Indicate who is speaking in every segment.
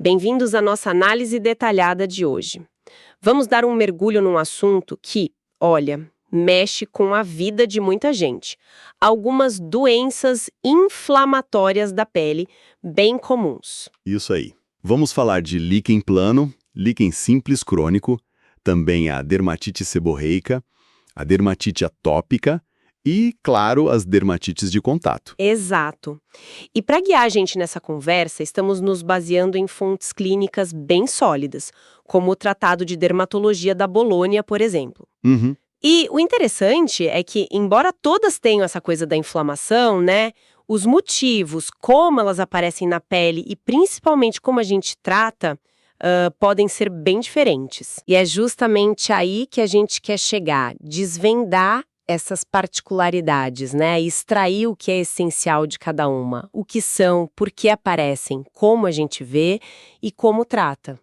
Speaker 1: Bem-vindos à nossa análise detalhada de hoje. Vamos dar um mergulho num assunto que, olha, mexe com a vida de muita gente. Algumas doenças inflamatórias da pele bem comuns.
Speaker 2: Isso aí. Vamos falar de líquen plano, líquen simples crônico, também a dermatite seborreica, a dermatite atópica e, claro, as dermatites de contato.
Speaker 1: Exato. E para guiar a gente nessa conversa, estamos nos baseando em fontes clínicas bem sólidas, como o Tratado de Dermatologia da Bolônia, por exemplo.
Speaker 2: Uhum.
Speaker 1: E o interessante é que, embora todas tenham essa coisa da inflamação, né, os motivos, como elas aparecem na pele e principalmente como a gente trata, podem ser bem diferentes. E é justamente aí que a gente quer chegar, desvendar essas particularidades, né, e extrair o que é essencial de cada uma, o que são, por que aparecem, como a gente vê e como trata.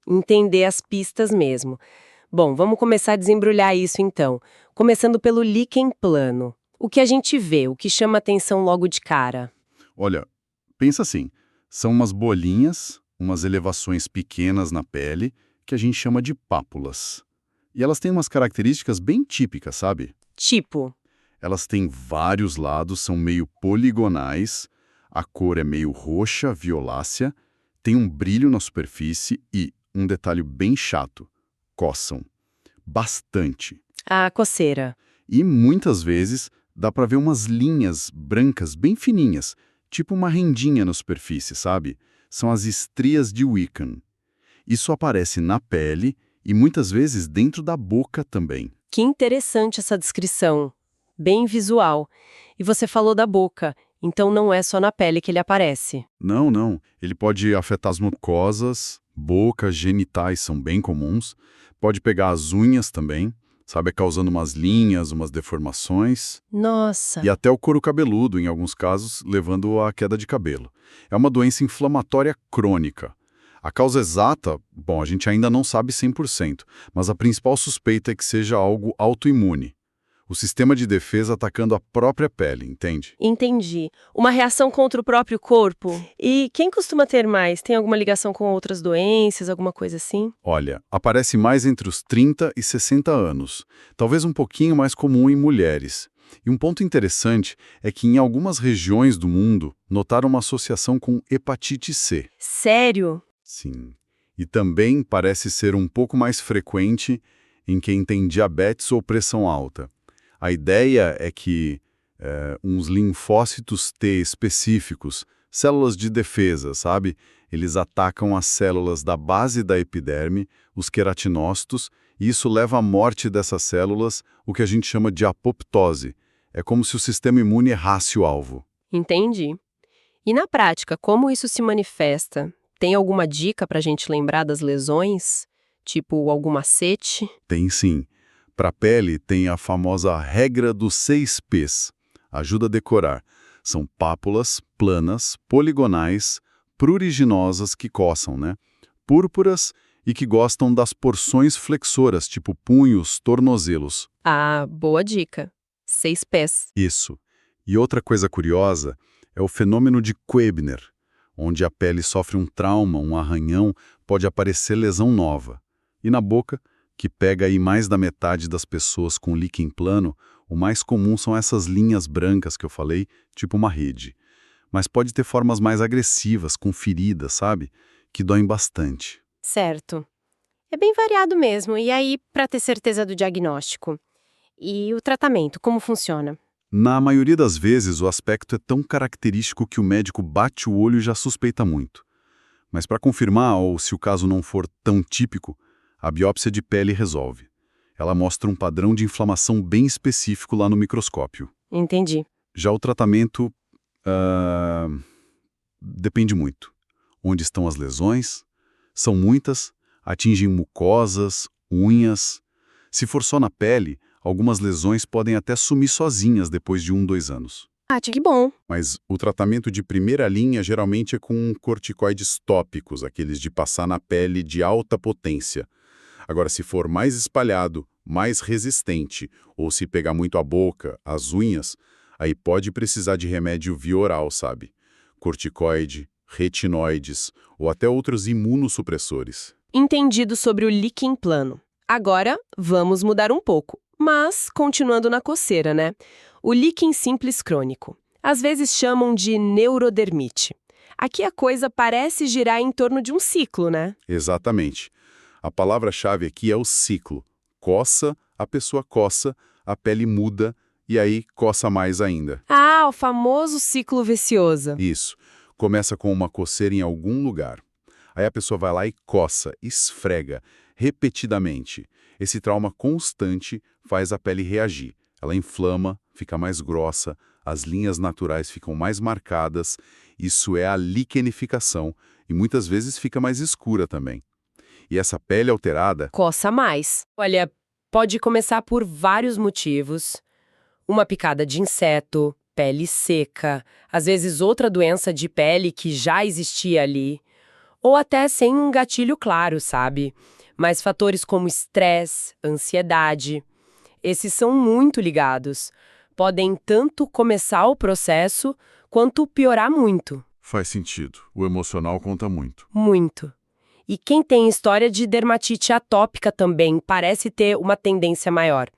Speaker 1: Entender as pistas mesmo. Bom, vamos começar a desembrulhar isso então, começando pelo líquen plano. O que a gente vê, o que chama atenção logo de cara?
Speaker 3: Olha, pensa assim, são umas bolinhas, umas elevações pequenas na pele, que a gente chama de pápulas. E elas têm umas características bem típicas, sabe?
Speaker 1: Tipo,
Speaker 3: Elas têm vários lados, são meio poligonais, a cor é meio roxa, violácea, tem um brilho na superfície e, um detalhe bem chato, coçam. Bastante.
Speaker 1: a coceira.
Speaker 3: E muitas vezes dá para ver umas linhas brancas bem fininhas, tipo uma rendinha na superfície, sabe? São as estrias de Wiccan. Isso aparece na pele e muitas vezes dentro da boca também.
Speaker 1: Que interessante essa descrição. Bem visual. E você falou da boca, então não é só na pele que ele aparece.
Speaker 3: Não, não. Ele pode afetar as mucosas, boca, genitais são bem comuns. Pode pegar as unhas também, sabe? Causando umas linhas, umas deformações.
Speaker 1: Nossa,
Speaker 3: E até o couro cabeludo, em alguns casos, levando à queda de cabelo. É uma doença inflamatória crônica. A causa exata, bom, a gente ainda não sabe 100%, mas a principal suspeita é que seja algo autoimune. O sistema de defesa atacando a própria pele, entende?
Speaker 1: entendi. Uma reação contra o próprio corpo. E quem costuma ter mais? Tem alguma ligação com outras doenças, alguma coisa assim?
Speaker 3: Olha, aparece mais entre os 30 e 60 anos, talvez um pouquinho mais comum em mulheres. E um ponto interessante é que em algumas regiões do mundo notaram uma associação com hepatite C.
Speaker 1: Sério?
Speaker 3: Sim. E também parece ser um pouco mais frequente em quem tem diabetes ou pressão alta. A ideia é que uns linfócitos T específicos, células de defesa, sabe? Eles atacam as células da base da epiderme, os queratinócitos, e isso leva à morte dessas células, o que a gente chama de apoptose. É como se o sistema imune errasse o alvo.
Speaker 1: Entendi. E na prática, como isso se manifesta? Tem alguma dica para a gente lembrar das lesões? Tipo, algum macete?
Speaker 3: Tem sim. Para a pele, tem a famosa regra dos 6 Ps. Ajuda a decorar. São pápulas planas, poligonais, pruriginosas que coçam, né? Púrpuras e que gostam das porções flexoras, tipo punhos, tornozelos.
Speaker 1: Ah, boa dica. 6 pés.
Speaker 3: Isso. E outra coisa curiosa é o fenômeno de Koebner, onde a pele sofre um trauma, um arranhão, pode aparecer lesão nova. E na boca, que pega aí mais da metade das pessoas com líquen plano, o mais comum são essas linhas brancas que eu falei, tipo uma rede. Mas pode ter formas mais agressivas, com feridas, sabe? Que doem bastante.
Speaker 1: Certo. É bem variado mesmo. E aí, para ter certeza do diagnóstico? E o tratamento, como funciona?
Speaker 3: Na maioria das vezes, o aspecto é tão característico que o médico bate o olho e já suspeita muito. Mas para confirmar, ou se o caso não for tão típico, a biópsia de pele resolve. Ela mostra um padrão de inflamação bem específico lá no microscópio.
Speaker 1: Entendi.
Speaker 3: Já o tratamento depende muito. Onde estão as lesões? São muitas, atingem mucosas, unhas. Se for só na pele, algumas lesões podem até sumir sozinhas depois de 2 anos.
Speaker 1: Ah, que bom.
Speaker 3: Mas o tratamento de primeira linha geralmente é com corticoides tópicos, aqueles de passar na pele de alta potência. Agora, se for mais espalhado, mais resistente, ou se pegar muito a boca, as unhas, aí pode precisar de remédio via oral, sabe? Corticoide, retinoides ou até outros imunossupressores.
Speaker 1: Entendido sobre o líquen plano. Agora, vamos mudar um pouco, mas continuando na coceira, né? O líquen simples crônico. Às vezes chamam de neurodermite. Aqui a coisa parece girar em torno de um ciclo, né?
Speaker 3: Exatamente. A palavra-chave aqui é o ciclo. Coça, a pessoa coça, a pele muda e aí coça mais ainda.
Speaker 1: Ah, o famoso ciclo vicioso.
Speaker 3: Isso. Começa com uma coceira em algum lugar. Aí a pessoa vai lá e coça, esfrega, repetidamente. Esse trauma constante faz a pele reagir. Ela inflama, fica mais grossa, as linhas naturais ficam mais marcadas. Isso é a liquenificação e muitas vezes fica mais escura também. E essa pele alterada...
Speaker 1: Coça mais. Olha, pode começar por vários motivos. Uma picada de inseto, pele seca, às vezes outra doença de pele que já existia ali, ou até sem um gatilho claro, sabe? Mas fatores como estresse, ansiedade, esses são muito ligados. Podem tanto começar o processo, quanto piorar muito.
Speaker 3: Faz sentido. O emocional conta muito.
Speaker 1: Muito. E quem tem história de dermatite atópica também parece ter uma tendência maior.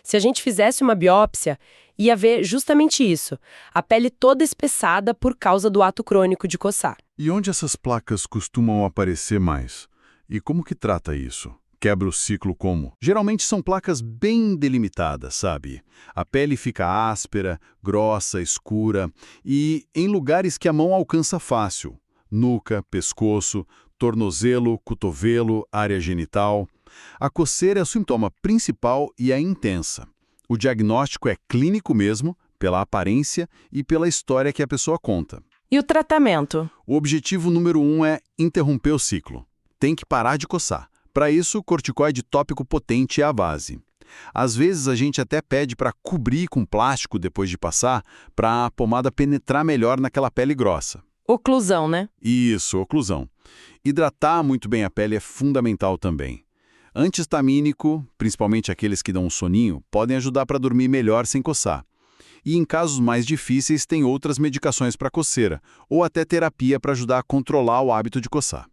Speaker 1: Se a gente fizesse uma biópsia, ia ver justamente isso, a pele toda espessada por causa do ato crônico de coçar.
Speaker 3: E onde essas placas costumam aparecer mais? E como que trata isso? Quebra o ciclo como? Geralmente são placas bem delimitadas, sabe? A pele fica áspera, grossa, escura e em lugares que a mão alcança fácil. Nuca, pescoço, tornozelo, cotovelo, área genital. A coceira é o sintoma principal e é intensa. O diagnóstico é clínico mesmo, pela aparência e pela história que a pessoa conta.
Speaker 4: E o tratamento?
Speaker 3: O objetivo número 1 é interromper o ciclo. Tem que parar de coçar. Para isso, corticoide tópico potente é a base. Às vezes a gente até pede para cobrir com plástico depois de passar, para a pomada penetrar melhor naquela pele grossa.
Speaker 4: Oclusão, né?
Speaker 3: Isso, oclusão. Hidratar muito bem a pele é fundamental também. Antihistamínico, principalmente aqueles que dão um soninho, podem ajudar para dormir melhor sem coçar. E em casos mais difíceis tem outras medicações para coceira, ou até terapia para ajudar a controlar o hábito de coçar.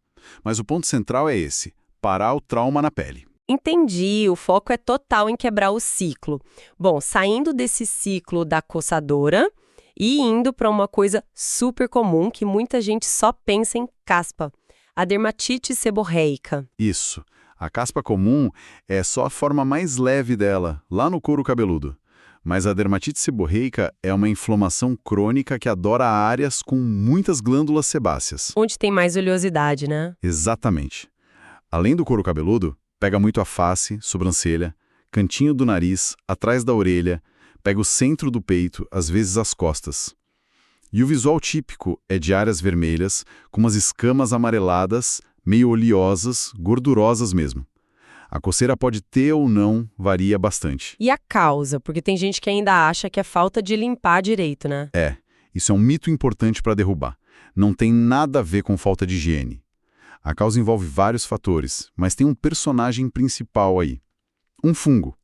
Speaker 3: Mas o ponto central é esse, parar o trauma na pele.
Speaker 1: Entendi, o foco é total em quebrar o ciclo. Bom, saindo desse ciclo da coçadora e indo para uma coisa super comum que muita gente só pensa em caspa, a dermatite seborreica.
Speaker 3: Isso. A caspa comum é só a forma mais leve dela, lá no couro cabeludo. Mas a dermatite seborreica é uma inflamação crônica que adora áreas com muitas glândulas sebáceas.
Speaker 1: Onde tem mais oleosidade, né?
Speaker 3: Exatamente. Além do couro cabeludo, pega muito a face, sobrancelha, cantinho do nariz, atrás da orelha, pega o centro do peito, às vezes as costas. E o visual típico é de áreas vermelhas, com umas escamas amareladas, meio oleosas, gordurosas mesmo. A coceira pode ter ou não, varia bastante.
Speaker 1: E a causa? Porque tem gente que ainda acha que é falta de limpar direito, né?
Speaker 3: Isso é um mito importante para derrubar. Não tem nada a ver com falta de higiene. A causa envolve vários fatores, mas tem um personagem principal aí. Um fungo.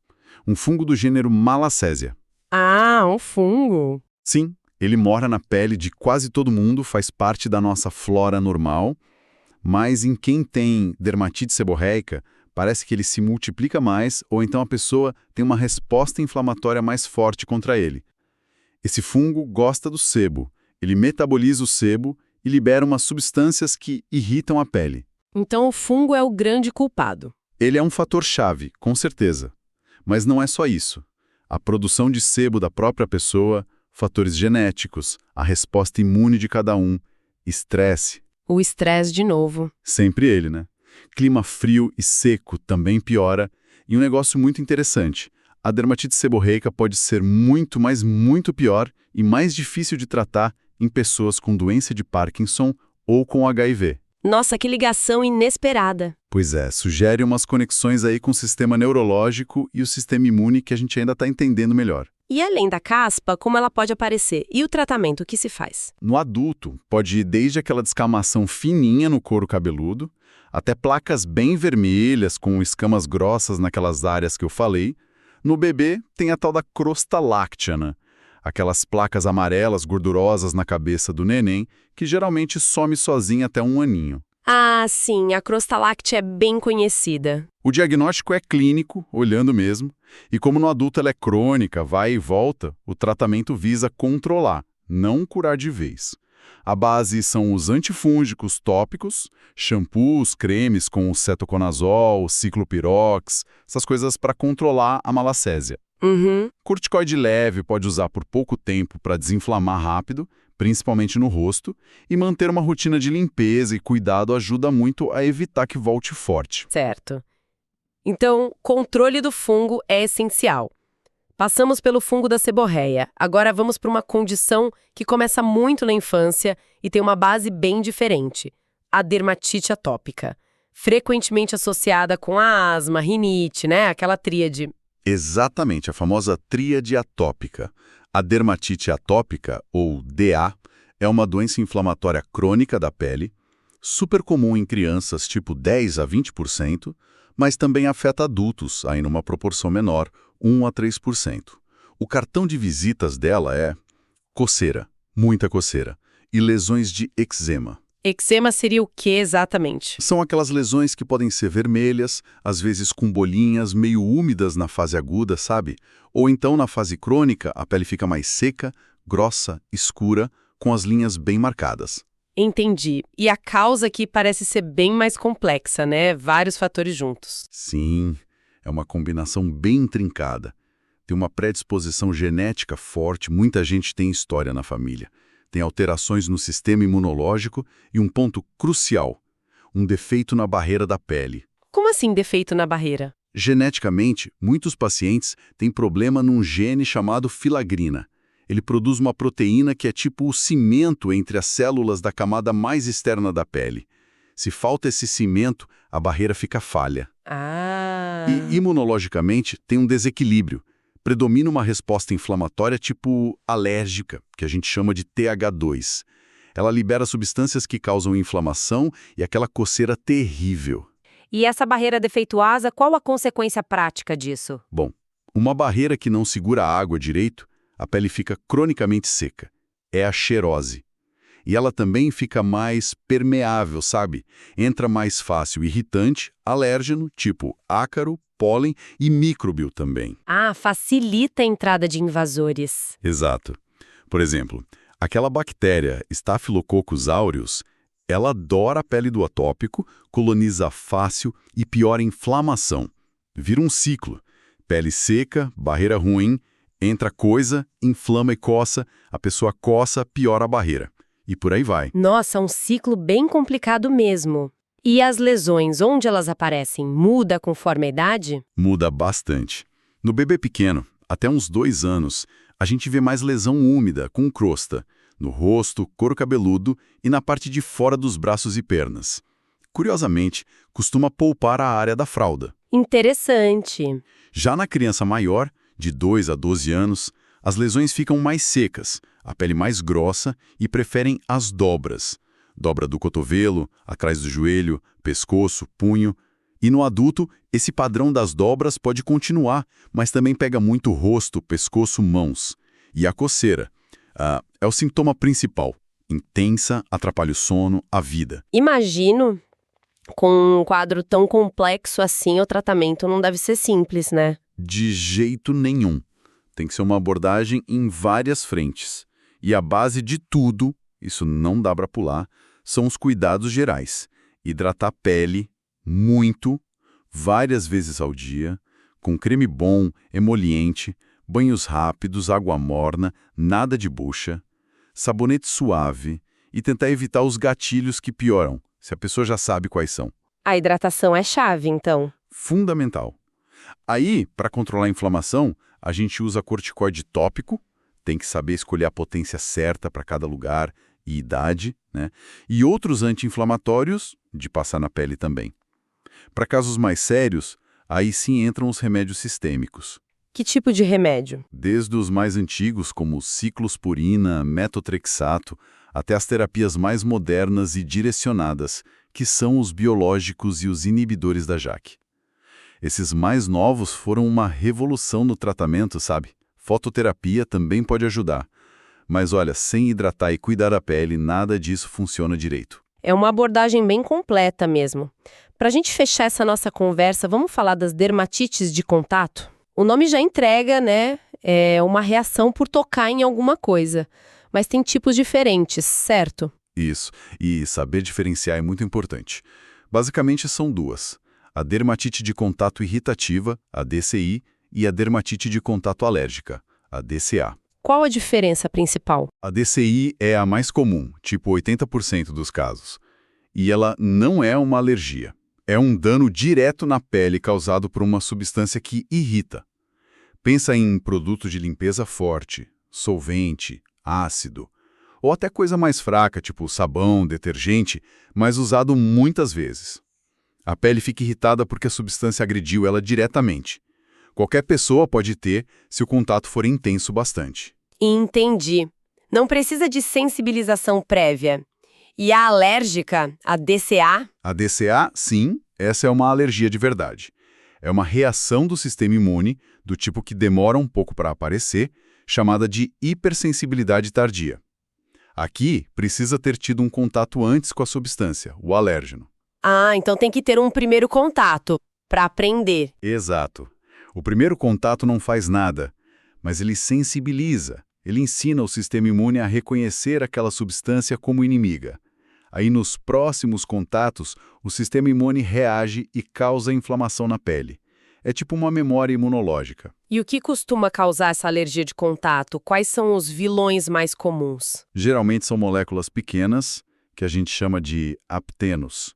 Speaker 3: Um fungo do gênero Malacésia.
Speaker 1: Ah, um fungo.
Speaker 3: Sim, ele mora na pele de quase todo mundo, faz parte da nossa flora normal, mas em quem tem dermatite seborreica, parece que ele se multiplica mais ou então a pessoa tem uma resposta inflamatória mais forte contra ele. Esse fungo gosta do sebo, ele metaboliza o sebo e libera umas substâncias que irritam a pele.
Speaker 1: Então o fungo é o grande culpado.
Speaker 3: Ele é um fator-chave, com certeza. Mas não é só isso. A produção de sebo da própria pessoa, fatores genéticos, a resposta imune de cada um, estresse.
Speaker 1: O estresse de novo.
Speaker 3: Sempre ele, né? Clima frio e seco também piora. E um negócio muito interessante, a dermatite seborreica pode ser muito, mas muito pior e mais difícil de tratar em pessoas com doença de Parkinson ou com HIV.
Speaker 1: Nossa, que ligação inesperada.
Speaker 3: Pois é, sugere umas conexões aí com o sistema neurológico e o sistema imune que a gente ainda está entendendo melhor.
Speaker 1: E além da caspa, como ela pode aparecer? E o tratamento que se faz?
Speaker 3: No adulto, pode ir desde aquela descamação fininha no couro cabeludo, até placas bem vermelhas com escamas grossas naquelas áreas que eu falei. No bebê, tem a tal da crosta láctea, né? aquelas placas amarelas gordurosas na cabeça do neném, que geralmente some sozinha até 1 aninho.
Speaker 1: Ah, sim, a crosta láctea é bem conhecida.
Speaker 3: O diagnóstico é clínico, olhando mesmo, e como no adulto ela é crônica, vai e volta, o tratamento visa controlar, não curar de vez. A base são os antifúngicos tópicos, shampoos, cremes com cetoconazol, ciclopirox, essas coisas para controlar a malacésia.
Speaker 1: Uhum.
Speaker 3: Corticoide leve pode usar por pouco tempo para desinflamar rápido, principalmente no rosto, e manter uma rotina de limpeza e cuidado ajuda muito a evitar que volte forte.
Speaker 1: Certo. Então, controle do fungo é essencial. Passamos pelo fungo da seborreia. Agora vamos para uma condição que começa muito na infância e tem uma base bem diferente: a dermatite atópica, frequentemente associada com a asma, rinite, né? Aquela tríade.
Speaker 3: Exatamente, a famosa tríade atópica. A dermatite atópica, ou DA, é uma doença inflamatória crônica da pele, super comum em crianças, tipo 10 a 20%, mas também afeta adultos, aí numa proporção menor, 1 a 3%. O cartão de visitas dela é coceira, muita coceira, e lesões de eczema.
Speaker 1: Eczema seria o que exatamente?
Speaker 3: São aquelas lesões que podem ser vermelhas, às vezes com bolinhas meio úmidas na fase aguda, sabe? Ou então, na fase crônica, a pele fica mais seca, grossa, escura, com as linhas bem marcadas.
Speaker 1: Entendi. E a causa aqui parece ser bem mais complexa, né? Vários fatores juntos.
Speaker 3: Sim, é uma combinação bem intrincada. Tem uma predisposição genética forte, muita gente tem história na família. Tem alterações no sistema imunológico e um ponto crucial, um defeito na barreira da pele.
Speaker 1: Como assim defeito na barreira?
Speaker 3: Geneticamente, muitos pacientes têm problema num gene chamado filagrina. Ele produz uma proteína que é tipo o cimento entre as células da camada mais externa da pele. Se falta esse cimento, a barreira fica falha.
Speaker 1: Ah.
Speaker 3: E imunologicamente tem um desequilíbrio. Predomina uma resposta inflamatória tipo alérgica, que a gente chama de TH2. Ela libera substâncias que causam inflamação e aquela coceira terrível.
Speaker 1: E essa barreira defeituosa, qual a consequência prática disso?
Speaker 3: Bom, uma barreira que não segura a água direito, a pele fica cronicamente seca. É a xerose. E ela também fica mais permeável, sabe? Entra mais fácil irritante, alérgeno, tipo ácaro, pólen e micróbio também.
Speaker 1: Ah, facilita a entrada de invasores.
Speaker 3: Exato. Por exemplo, aquela bactéria Staphylococcus aureus, ela adora a pele do atópico, coloniza fácil e piora a inflamação. Vira um ciclo. Pele seca, barreira ruim, entra coisa, inflama e coça, a pessoa coça, piora a barreira. E por aí vai.
Speaker 1: Nossa, um ciclo bem complicado mesmo. E as lesões, onde elas aparecem, muda conforme a idade?
Speaker 3: Muda bastante. No bebê pequeno, até uns 2 anos, a gente vê mais lesão úmida, com crosta, no rosto, couro cabeludo e na parte de fora dos braços e pernas. Curiosamente, costuma poupar a área da fralda.
Speaker 1: Interessante.
Speaker 3: Já na criança maior, de 2 a 12 anos, as lesões ficam mais secas, a pele mais grossa e preferem as dobras. Dobra do cotovelo, atrás do joelho, pescoço, punho. E no adulto, esse padrão das dobras pode continuar, mas também pega muito rosto, pescoço, mãos. E a coceira é o sintoma principal. Intensa, atrapalha o sono, a vida.
Speaker 1: Imagino, com um quadro tão complexo assim, o tratamento não deve ser simples, né?
Speaker 3: De jeito nenhum. Tem que ser uma abordagem em várias frentes. E a base de tudo, isso não dá para pular, são os cuidados gerais. Hidratar a pele, muito, várias vezes ao dia, com creme bom, emoliente, banhos rápidos, água morna, nada de bucha, sabonete suave e tentar evitar os gatilhos que pioram, se a pessoa já sabe quais são.
Speaker 1: A hidratação é chave, então.
Speaker 3: Fundamental. Aí, para controlar a inflamação, a gente usa corticoide tópico, tem que saber escolher a potência certa para cada lugar e idade, né? E outros anti-inflamatórios, de passar na pele também. Para casos mais sérios, aí sim entram os remédios sistêmicos.
Speaker 1: Que tipo de remédio?
Speaker 3: Desde os mais antigos, como ciclosporina, metotrexato, até as terapias mais modernas e direcionadas, que são os biológicos e os inibidores da JAK. Esses mais novos foram uma revolução no tratamento, sabe? Fototerapia também pode ajudar. Mas olha, sem hidratar e cuidar da pele, nada disso funciona direito.
Speaker 1: É uma abordagem bem completa mesmo. Para a gente fechar essa nossa conversa, vamos falar das dermatites de contato? O nome já entrega, né? É uma reação por tocar em alguma coisa. Mas tem tipos diferentes, certo?
Speaker 3: Isso. E saber diferenciar é muito importante. Basicamente são duas. A dermatite de contato irritativa, a DCI, e a dermatite de contato alérgica, a DCA.
Speaker 1: Qual a diferença principal?
Speaker 3: A DCI é a mais comum, tipo 80% dos casos. E ela não é uma alergia. É um dano direto na pele causado por uma substância que irrita. Pensa em produto de limpeza forte, solvente, ácido, ou até coisa mais fraca, tipo sabão, detergente, mas usado muitas vezes. A pele fica irritada porque a substância agrediu ela diretamente. Qualquer pessoa pode ter se o contato for intenso bastante.
Speaker 1: Entendi. Não precisa de sensibilização prévia. E a alérgica, a DCA?
Speaker 3: A DCA, sim, essa é uma alergia de verdade. É uma reação do sistema imune, do tipo que demora um pouco para aparecer, chamada de hipersensibilidade tardia. Aqui, precisa ter tido um contato antes com a substância, o alérgeno.
Speaker 1: Ah, então tem que ter um primeiro contato para aprender.
Speaker 3: Exato. O primeiro contato não faz nada, mas ele sensibiliza. Ele ensina o sistema imune a reconhecer aquela substância como inimiga. Aí, nos próximos contatos, o sistema imune reage e causa inflamação na pele. É tipo uma memória imunológica.
Speaker 1: E o que costuma causar essa alergia de contato? Quais são os vilões mais comuns?
Speaker 3: Geralmente são moléculas pequenas, que a gente chama de haptenos.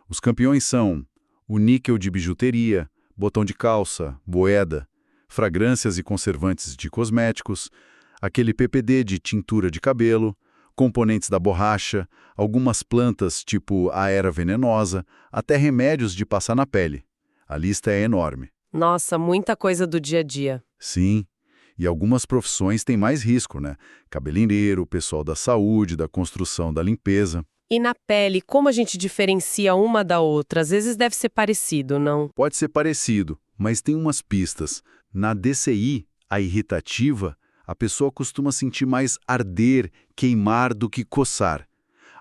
Speaker 3: Os campeões são o níquel de bijuteria, botão de calça, moeda, fragrâncias e conservantes de cosméticos, aquele PPD de tintura de cabelo, componentes da borracha, algumas plantas tipo a era venenosa, até remédios de passar na pele. A lista é enorme.
Speaker 1: Nossa, muita coisa do dia a dia.
Speaker 3: Sim, e algumas profissões têm mais risco, né? Cabeleireiro, pessoal da saúde, da construção, da limpeza.
Speaker 1: E na pele, como a gente diferencia uma da outra? Às vezes deve ser parecido, não?
Speaker 3: Pode ser parecido, mas tem umas pistas. Na DCI, a irritativa, a pessoa costuma sentir mais arder, queimar do que coçar.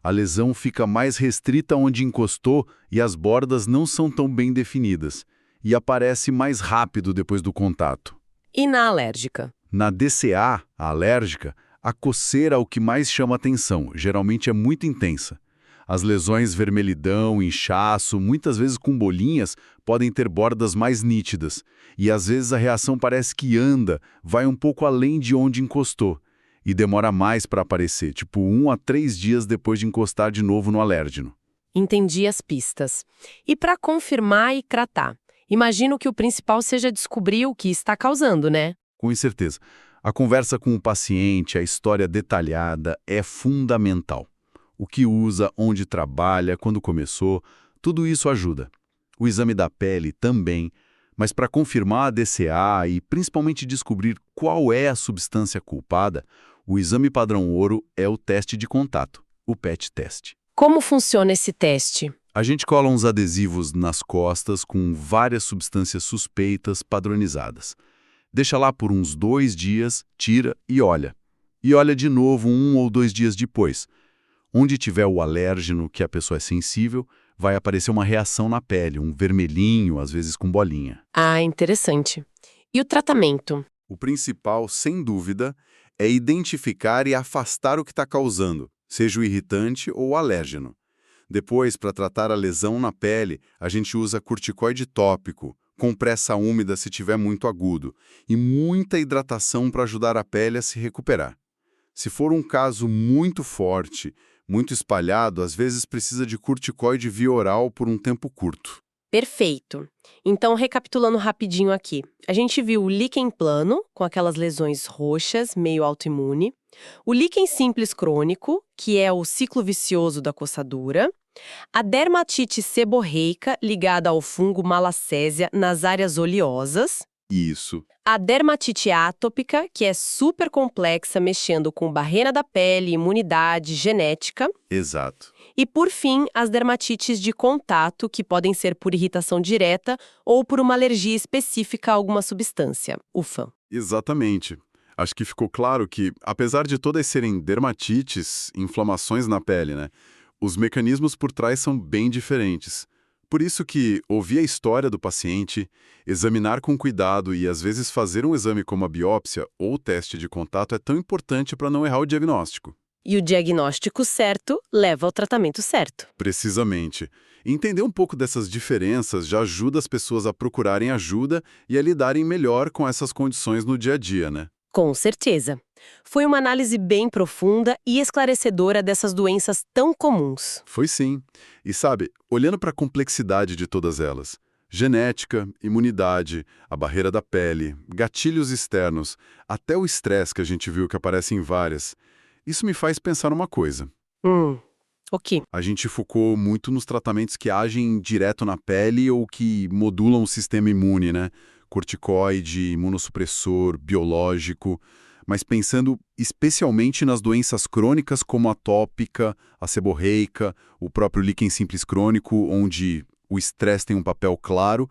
Speaker 3: A lesão fica mais restrita onde encostou e as bordas não são tão bem definidas. E aparece mais rápido depois do contato.
Speaker 1: E na alérgica?
Speaker 3: Na DCA, a alérgica, a coceira é o que mais chama atenção, geralmente é muito intensa. As lesões vermelhidão, inchaço, muitas vezes com bolinhas, podem ter bordas mais nítidas. E às vezes a reação parece que anda, vai um pouco além de onde encostou. E demora mais para aparecer, tipo 1 a 3 dias depois de encostar de novo no alérgeno.
Speaker 1: Entendi as pistas. E para confirmar e tratar? Imagino que o principal seja descobrir o que está causando, né?
Speaker 3: Com certeza. A conversa com o paciente, a história detalhada é fundamental. O que usa, onde trabalha, quando começou, tudo isso ajuda. O exame da pele também, mas para confirmar a DCA e principalmente descobrir qual é a substância culpada, o exame padrão ouro é o teste de contato, o PET teste.
Speaker 1: Como funciona esse teste?
Speaker 3: A gente cola uns adesivos nas costas com várias substâncias suspeitas padronizadas. Deixa lá por uns 2 dias, tira e olha. E olha de novo 1 ou 2 dias depois. Onde tiver o alérgeno, que a pessoa é sensível, vai aparecer uma reação na pele, um vermelhinho, às vezes com bolinha.
Speaker 1: Ah, interessante. E o tratamento?
Speaker 3: O principal, sem dúvida, é identificar e afastar o que está causando, seja o irritante ou o alérgeno. Depois, para tratar a lesão na pele, a gente usa corticoide tópico, compressa úmida se tiver muito agudo, e muita hidratação para ajudar a pele a se recuperar. Se for um caso muito forte, muito espalhado, às vezes precisa de corticoide via oral por um tempo curto.
Speaker 1: Perfeito. Então, recapitulando rapidinho aqui. A gente viu o líquen plano, com aquelas lesões roxas, meio autoimune. O líquen simples crônico, que é o ciclo vicioso da coçadura. A dermatite seborreica, ligada ao fungo malacésia nas áreas oleosas.
Speaker 3: Isso.
Speaker 1: A dermatite atópica, que é super complexa, mexendo com barreira da pele, imunidade, genética.
Speaker 3: Exato.
Speaker 1: E, por fim, as dermatites de contato, que podem ser por irritação direta ou por uma alergia específica a alguma substância, UFA.
Speaker 3: Exatamente. Acho que ficou claro que, apesar de todas serem dermatites, inflamações na pele, né, os mecanismos por trás são bem diferentes. Por isso que ouvir a história do paciente, examinar com cuidado e às vezes fazer um exame como a biópsia ou teste de contato é tão importante para não errar o diagnóstico.
Speaker 1: E o diagnóstico certo leva ao tratamento certo.
Speaker 3: Precisamente. Entender um pouco dessas diferenças já ajuda as pessoas a procurarem ajuda e a lidarem melhor com essas condições no dia a dia, né?
Speaker 1: Com certeza. Foi uma análise bem profunda e esclarecedora dessas doenças tão comuns.
Speaker 3: Foi sim. E sabe, olhando para a complexidade de todas elas, genética, imunidade, a barreira da pele, gatilhos externos, até o estresse que a gente viu que aparece em várias, isso me faz pensar numa coisa.
Speaker 1: Ok.
Speaker 3: A gente focou muito nos tratamentos que agem direto na pele ou que modulam o sistema imune, né? Corticoide, imunossupressor, biológico, mas pensando especialmente nas doenças crônicas como a atópica, a seborreica, o próprio líquen simples crônico, onde o estresse tem um papel claro,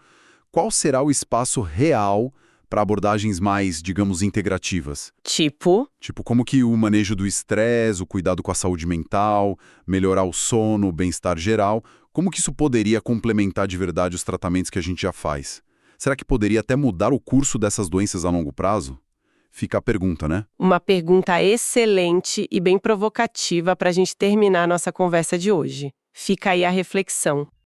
Speaker 3: qual será o espaço real para abordagens mais, digamos, integrativas?
Speaker 1: Tipo,
Speaker 3: Tipo, como que o manejo do estresse, o cuidado com a saúde mental, melhorar o sono, o bem-estar geral, como que isso poderia complementar de verdade os tratamentos que a gente já faz? Será que poderia até mudar o curso dessas doenças a longo prazo? Fica a pergunta, né?
Speaker 1: uma pergunta excelente e bem provocativa para a gente terminar a nossa conversa de hoje. Fica aí a reflexão.